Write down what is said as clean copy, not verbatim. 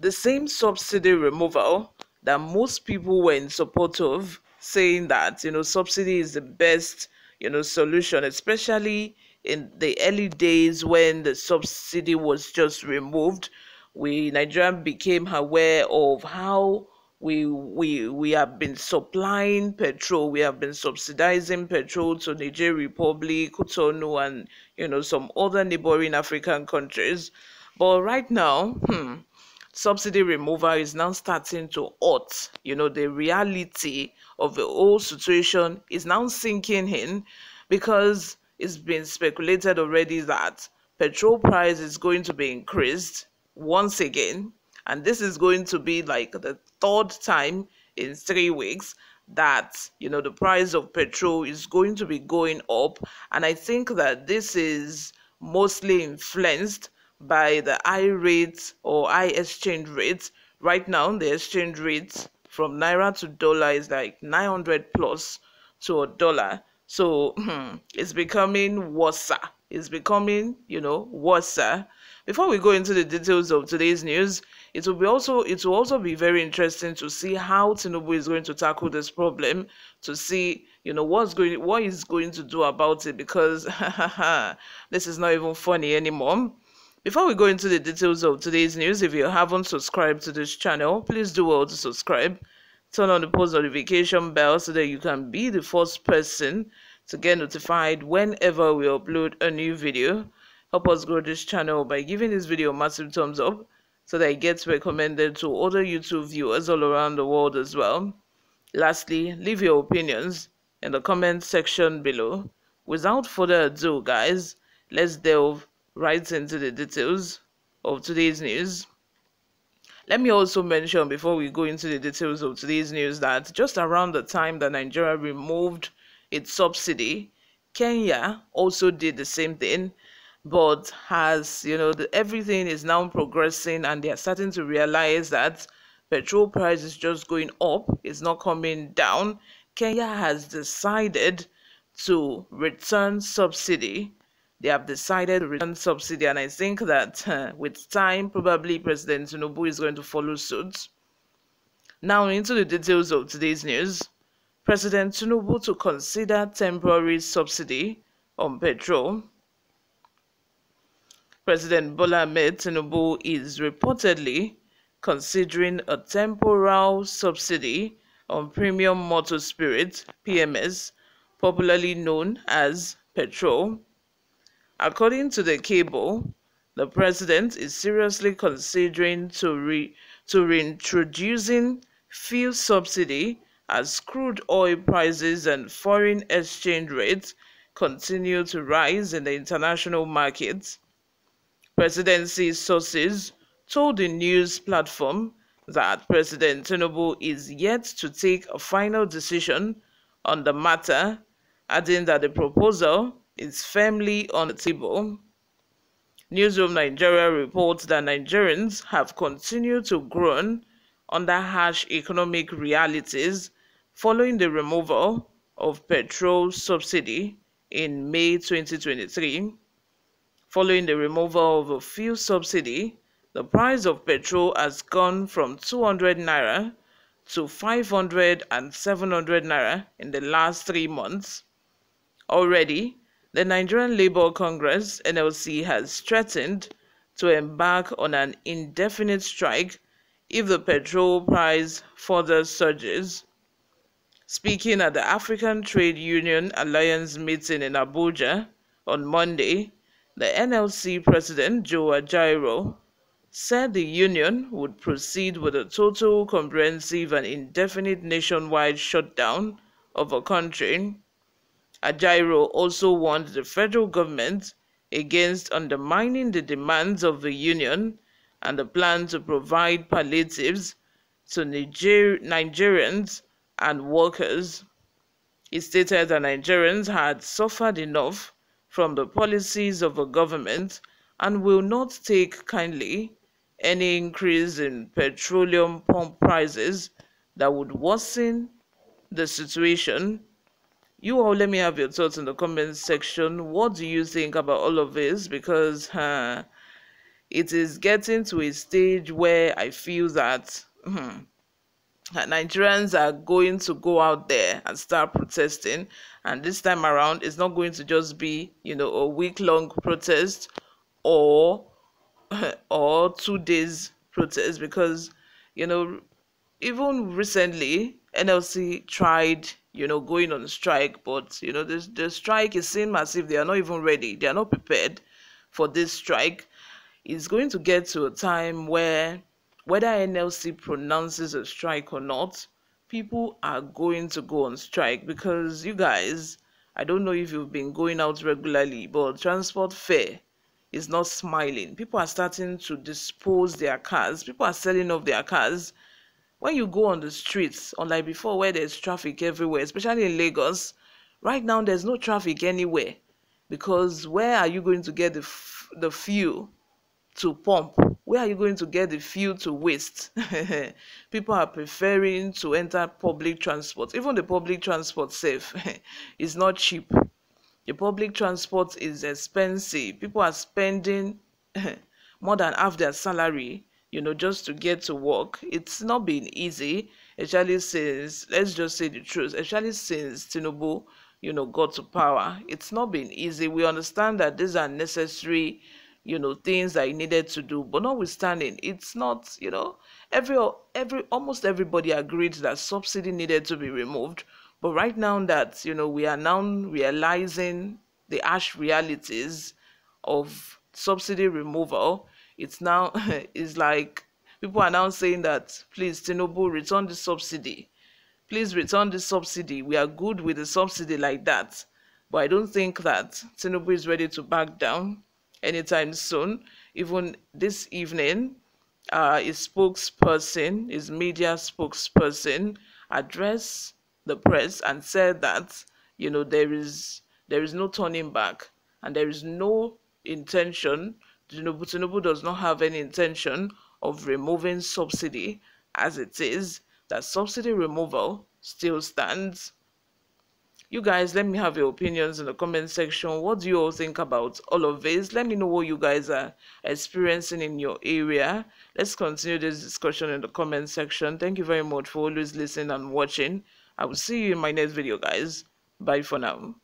the same subsidy removal that most people were in support of, saying that subsidy is the best solution, especially in the early days when the subsidy was just removed. We Nigerian became aware of how we have been supplying petrol, we have been subsidizing petrol to Niger Republic, Cotonou, and some other neighboring African countries. But right now, subsidy removal is now starting to hurt. The reality of the whole situation is now sinking in, because it's been speculated already that petrol price is going to be increased once again, and this is going to be like the third time in 3 weeks that the price of petrol is going to be going up. And I think that this is mostly influenced by the high rate or high exchange rate. Right now, the exchange rate from naira to dollar is like 900 plus to a dollar. So it's becoming worse. It's becoming, worse. Before we go into the details of today's news, it will also be very interesting to see how Tinubu is going to tackle this problem, to see what he's going to do about it, because this is not even funny anymore. Before we go into the details of today's news, if you haven't subscribed to this channel, please do well to subscribe. Turn on the post notification bell so that you can be the first person to get notified whenever we upload a new video. Help us grow this channel by giving this video a massive thumbs up so that it gets recommended to other YouTube viewers all around the world as well. Lastly, leave your opinions in the comment section below. Without further ado, guys, let's delve right into the details of today's news. Let me also mention, before we go into the details of today's news, that just around the time that Nigeria removed its subsidy, Kenya also did the same thing. But has everything is now progressing, and they are starting to realize that petrol price is just going up, it's not coming down. Kenya has decided to return subsidy. They have decided to return subsidy, and I think that with time, probably President Tinubu is going to follow suit. Now into the details of today's news. President Tinubu to consider temporary subsidy on petrol. President Bola Ahmed Tinubu is reportedly considering a temporal subsidy on premium motor spirit, PMS, popularly known as petrol. According to the cable, the president is seriously considering reintroducing fuel subsidy as crude oil prices and foreign exchange rates continue to rise in the international markets. Presidency sources told the news platform that President Tinubu is yet to take a final decision on the matter, adding that the proposal is firmly on the table. NEWSROOM Nigeria reports that Nigerians have continued to groan under harsh economic realities following the removal of petrol subsidy in May 2023. Following the removal of a fuel subsidy, the price of petrol has gone from 200 naira to 500 and 700 naira in the last 3 months. Already, the Nigerian Labour Congress (NLC) has threatened to embark on an indefinite strike if the petrol price further surges. Speaking at the African Trade Union Alliance meeting in Abuja on Monday, the NLC President Joe Ajaero said the union would proceed with a total, comprehensive and indefinite nationwide shutdown of a country. Ajaero also warned the federal government against undermining the demands of the union and the plan to provide palliatives to Nigerians and workers. He stated that Nigerians had suffered enough from the policies of the government and will not take kindly any increase in petroleum pump prices that would worsen the situation. You all, let me have your thoughts in the comments section. What do you think about all of this? Because it is getting to a stage where I feel that that Nigerians are going to go out there and start protesting. And this time around, it's not going to just be, a week-long protest or or 2 days protest, because, you know, even recently, NLC tried, going on strike, but, the strike is seem as if they are not even ready. They are not prepared for this strike. It's going to get to a time where, whether NLC pronounces a strike or not, people are going to go on strike, because you guys, I don't know if you've been going out regularly, but transport fare is not smiling. People are starting to dispose their cars. People are selling off their cars. When you go on the streets, unlike before where there's traffic everywhere, especially in Lagos, right now there's no traffic anywhere, because where are you going to get the fuel to pump? Where are you going to get the fuel to waste? People are preferring to enter public transport. Even the public transport safe is not cheap. The public transport is expensive. People are spending more than half their salary, just to get to work. It's not been easy, especially since, let's just say the truth, especially since Tinubu, got to power. It's not been easy. We understand that these are necessary, things that he needed to do. But notwithstanding, it's not, every almost everybody agreed that subsidy needed to be removed. But right now that, we are now realizing the harsh realities of subsidy removal, it's now it's like people are now saying that, please, Tinubu, return the subsidy. Please return the subsidy. We are good with the subsidy like that. But I don't think that Tinubu is ready to back down anytime soon. Even this evening, his media spokesperson, addressed the press and said that, there is no turning back, and there is no intention. Tinubu does not have any intention of removing subsidy as it is. That subsidy removal still stands. You guys, let me have your opinions in the comment section. What do you all think about all of this? Let me know what you guys are experiencing in your area. Let's continue this discussion in the comment section. Thank you very much for always listening and watching. I will see you in my next video, guys. Bye for now.